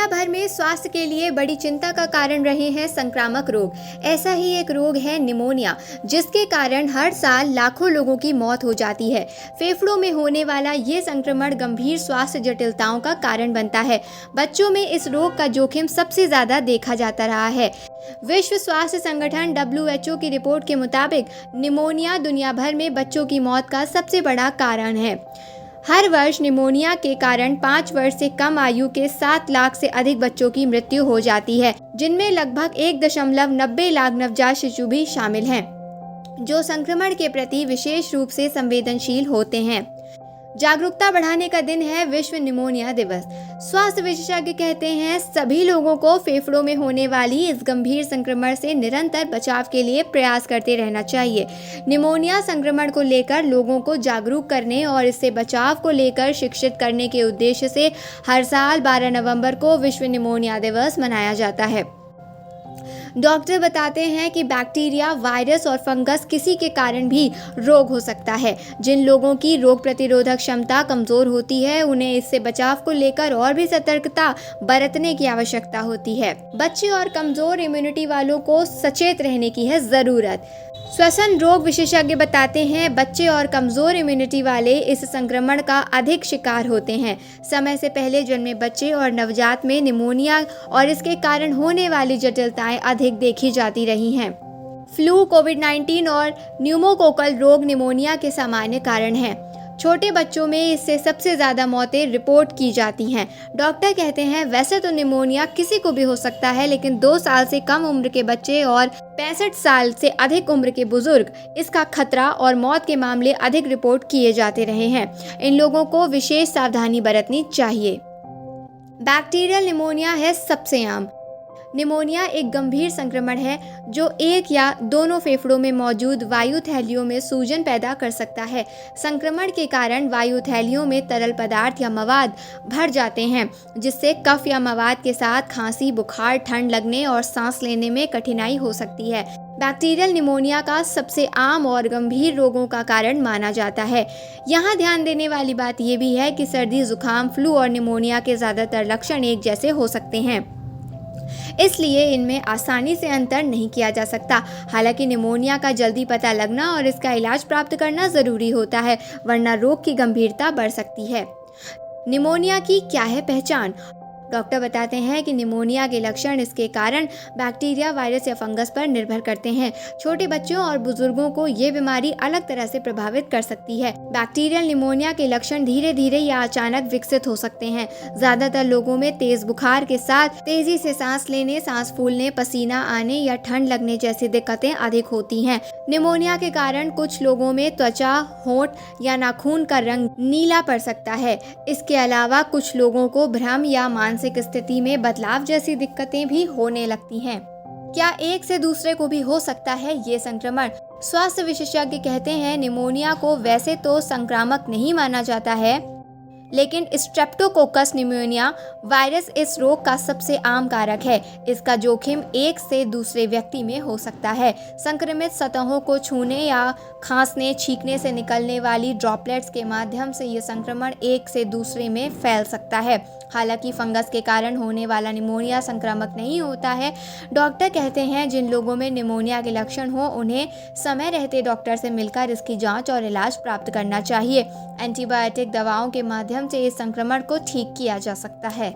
दुनिया भर में स्वास्थ्य के लिए बड़ी चिंता का कारण रहे हैं संक्रामक रोग। ऐसा ही एक रोग है निमोनिया, जिसके कारण हर साल लाखों लोगों की मौत हो जाती है। फेफड़ों में होने वाला ये संक्रमण गंभीर स्वास्थ्य जटिलताओं का कारण बनता है। बच्चों में इस रोग का जोखिम सबसे ज्यादा देखा जाता रहा है। विश्व स्वास्थ्य संगठन WHO की रिपोर्ट के मुताबिक निमोनिया दुनिया भर में बच्चों की मौत का सबसे बड़ा कारण है। हर वर्ष निमोनिया के कारण 5 वर्ष से कम आयु के 7 लाख से अधिक बच्चों की मृत्यु हो जाती है, जिनमें लगभग 1.90 लाख नवजात शिशु भी शामिल हैं, जो संक्रमण के प्रति विशेष रूप से संवेदनशील होते हैं। जागरूकता बढ़ाने का दिन है विश्व निमोनिया दिवस। स्वास्थ्य विशेषज्ञ कहते हैं सभी लोगों को फेफड़ों में होने वाली इस गंभीर संक्रमण से निरंतर बचाव के लिए प्रयास करते रहना चाहिए। निमोनिया संक्रमण को लेकर लोगों को जागरूक करने और इससे बचाव को लेकर शिक्षित करने के उद्देश्य से हर साल 12 नवंबर को विश्व निमोनिया दिवस मनाया जाता है। डॉक्टर बताते हैं कि बैक्टीरिया, वायरस और फंगस किसी के कारण भी रोग हो सकता है। जिन लोगों की रोग प्रतिरोधक क्षमता कमजोर होती है, उन्हें इससे बचाव को लेकर और भी सतर्कता बरतने की आवश्यकता होती है। बच्चे और कमजोर इम्यूनिटी वालों को सचेत रहने की है जरूरत। श्वसन रोग विशेषज्ञ बताते हैं बच्चे और कमजोर इम्यूनिटी वाले इस संक्रमण का अधिक शिकार होते हैं। समय से पहले जन्मे बच्चे और नवजात में निमोनिया और इसके कारण होने वाली जटिलताएं अधिक देखी जाती रही हैं। फ्लू, कोविड-19 और न्यूमोकोकल रोग निमोनिया के सामान्य कारण हैं। छोटे बच्चों में इससे सबसे ज़्यादा मौतें रिपोर्ट की जाती हैं। डॉक्टर कहते हैं वैसे तो निमोनिया किसी को भी हो सकता है, लेकिन 2 साल से कम उम्र के बच्चे और 65 साल से अधिक उम्र के बुजुर्ग इसका खतरा और मौत के मामले अधिक रिपोर्ट किए जाते रहे हैं। इन लोगों को विशेष सावधानी बरतनी चाहिए। बैक्टीरियल निमोनिया है सबसे आम। निमोनिया एक गंभीर संक्रमण है जो एक या दोनों फेफड़ों में मौजूद वायु थैलियों में सूजन पैदा कर सकता है। संक्रमण के कारण वायु थैलियों में तरल पदार्थ या मवाद भर जाते हैं, जिससे कफ या मवाद के साथ खांसी, बुखार, ठंड लगने और सांस लेने में कठिनाई हो सकती है। बैक्टीरियल निमोनिया का सबसे आम और गंभीर रोगों का कारण माना जाता है। यहाँ ध्यान देने वाली बात यह भी है कि सर्दी, जुकाम, फ्लू और निमोनिया के ज़्यादातर लक्षण एक जैसे हो सकते हैं, इसलिए इनमें आसानी से अंतर नहीं किया जा सकता। हालांकि निमोनिया का जल्दी पता लगना और इसका इलाज प्राप्त करना ज़रूरी होता है, वरना रोग की गंभीरता बढ़ सकती है। निमोनिया की क्या है पहचान? डॉक्टर बताते हैं कि निमोनिया के लक्षण इसके कारण बैक्टीरिया, वायरस या फंगस पर निर्भर करते हैं। छोटे बच्चों और बुजुर्गों को ये बीमारी अलग तरह से प्रभावित कर सकती है। बैक्टीरियल निमोनिया के लक्षण धीरे धीरे या अचानक विकसित हो सकते हैं। ज्यादातर लोगों में तेज बुखार के साथ तेजी से सांस लेने, सांस फूलने, पसीना आने या ठंड लगने जैसी दिक्कतें अधिक होती हैं। निमोनिया के कारण कुछ लोगों में त्वचा, होंठ या नाखून का रंग नीला पड़ सकता है। इसके अलावा कुछ लोगों को भ्रम या मानसिक स्थिति में बदलाव जैसी दिक्कतें भी होने लगती हैं। क्या एक से दूसरे को भी हो सकता है ये संक्रमण? स्वास्थ्य विशेषज्ञ कहते हैं निमोनिया को वैसे तो संक्रामक नहीं माना जाता है, लेकिन स्ट्रेप्टोकोकस निमोनिया वायरस इस रोग का सबसे आम कारक है। इसका जोखिम एक से दूसरे व्यक्ति में हो सकता है। संक्रमित सतहों को छूने या खांसने, छींकने से निकलने वाली ड्रॉपलेट्स के माध्यम से ये संक्रमण एक से दूसरे में फैल सकता है। हालांकि फंगस के कारण होने वाला निमोनिया संक्रामक नहीं होता है। डॉक्टर कहते हैं जिन लोगों में निमोनिया के लक्षण हो, उन्हें समय रहते डॉक्टर से मिलकर इसकी जांच और इलाज प्राप्त करना चाहिए। एंटीबायोटिक दवाओं के माध्यम से इस संक्रमण को ठीक किया जा सकता है।